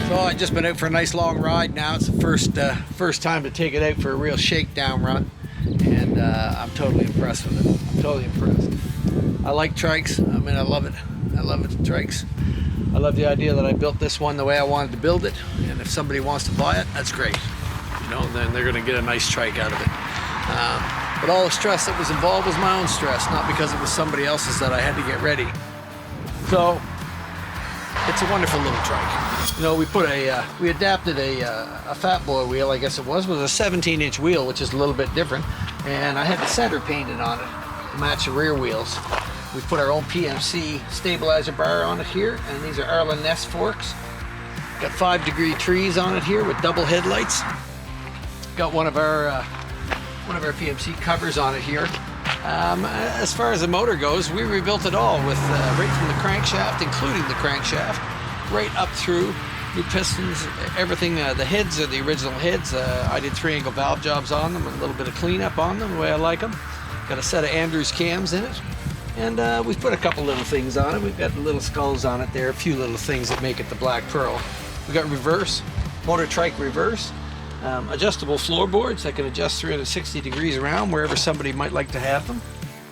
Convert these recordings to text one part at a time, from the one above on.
So I just been out for a nice long ride now. It's the first time to take it out for a real shakedown run, and I'm totally impressed with it. I'm totally impressed. I like trikes. I mean, I love it. I love it, trikes. I love the idea that I built this one the way I wanted to build it, and if somebody wants to buy it, that's great. You know, then they're going to get a nice trike out of it. But all the stress that was involved was my own stress, not because it was somebody else's that I had to get ready. So it's a wonderful little trike. You know, we adapted a fat boy wheel, I guess it was a 17-inch wheel, which is a little bit different, and I had the center painted on it to match the rear wheels. We put our own PMC stabilizer bar on it here, and these are Arlen Ness forks. Got 5-degree trees on it here with double headlights. Got one of our PMC covers on it here. As far as the motor goes, we rebuilt it all with right from the crankshaft, including the crankshaft, right up through new pistons, everything. The heads are the original heads. I did 3-angle valve jobs on them, a little bit of cleanup on them, the way I like them. Got a set of Andrews cams in it, and we've put a couple little things on it. We've got the little skulls on it there, a few little things that make it the Black Pearl. We got reverse, motor trike reverse. Adjustable floorboards that can adjust 360 degrees around wherever somebody might like to have them.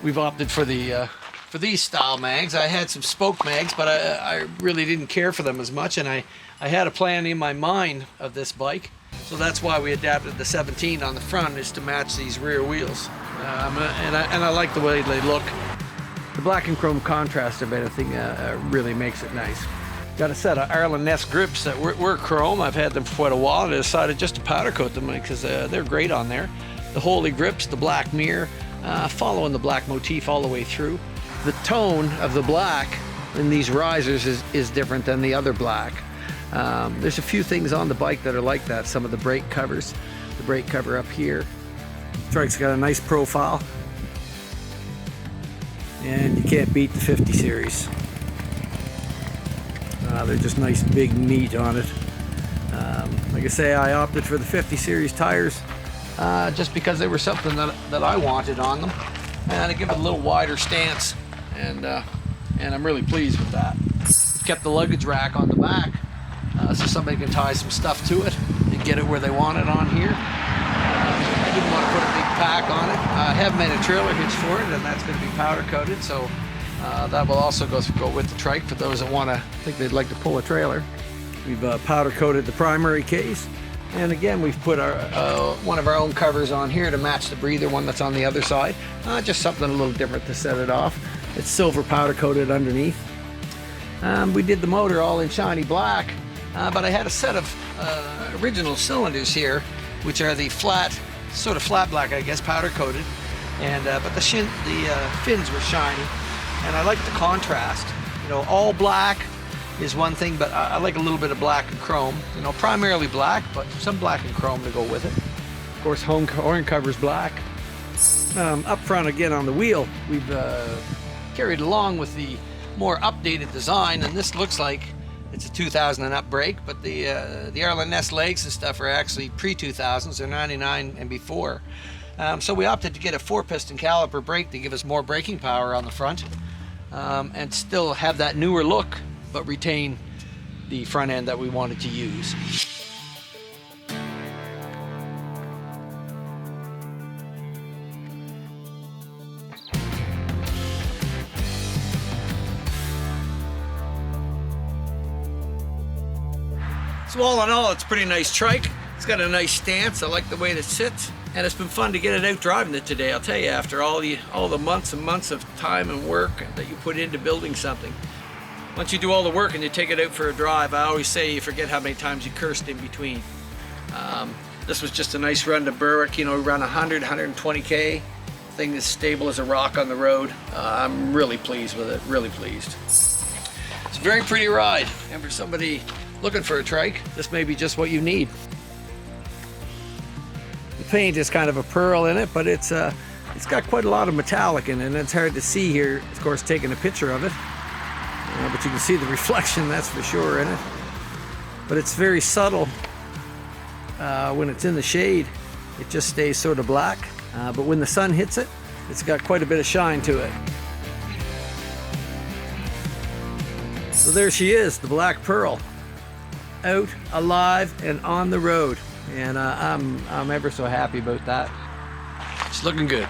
We've opted for these style mags. I had some spoke mags, but I really didn't care for them as much, and I had a plan in my mind of this bike, so that's why we adapted the 17 on the front, is to match these rear wheels. And I like the way they look. The black and chrome contrast of anything really makes it nice. Got a set of Arlen Ness grips that were chrome. I've had them for quite a while, and I decided just to powder coat them because they're great on there. The Holy grips, the black mirror, following the black motif all the way through. The tone of the black in these risers is different than the other black. There's a few things on the bike that are like that. Some of the brake covers, the brake cover up here. Trike's got a nice profile, and you can't beat the 50 series. They're just nice big meat on it. Like I say, I opted for the 50 series tires just because they were something that I wanted on them, and to give it a little wider stance, and I'm really pleased with that. We've kept the luggage rack on the back so somebody can tie some stuff to it and get it where they want it on here. I didn't want to put a big pack on it. I have made a trailer hitch for it, and that's going to be powder coated, so that will also go with the trike for those that think they'd like to pull a trailer. We've powder coated the primary case, and again we've put one of our own covers on here to match the breather one that's on the other side. Just something a little different to set it off. It's silver powder coated underneath. We did the motor all in shiny black, but I had a set of original cylinders here, which are the sort of flat black, I guess, powder coated, and but the fins were shiny. And I like the contrast. You know, all black is one thing, but I like a little bit of black and chrome. You know, primarily black, but some black and chrome to go with it. Of course, horn cover's black. Up front again on the wheel, we've carried along with the more updated design, and this looks like it's a 2000 and up brake, but the Arlen Ness legs and stuff are actually pre-2000s. They're 99 and before. So we opted to get a 4-piston caliper brake to give us more braking power on the front. And still have that newer look, but retain the front end that we wanted to use. So all in all, it's a pretty nice trike. It's got a nice stance. I like the way it sits. And it's been fun to get it out driving it today. I'll tell you, after all the months and months of time and work that you put into building something, once you do all the work and you take it out for a drive, I always say you forget how many times you cursed in between. This was just a nice run to Berwick. You know, around 100, 120K. Thing is stable as a rock on the road. I'm really pleased with it. Really pleased. It's a very pretty ride, and for somebody looking for a trike, this may be just what you need. The paint is kind of a pearl in it, but it's got quite a lot of metallic in it, and it's hard to see here, of course, taking a picture of it. But you can see the reflection, that's for sure, in it. But it's very subtle. When it's in the shade, it just stays sort of black. But when the sun hits it, it's got quite a bit of shine to it. So there she is, the Black Pearl. out, alive, and on the road. And I'm ever so happy about that. It's looking good.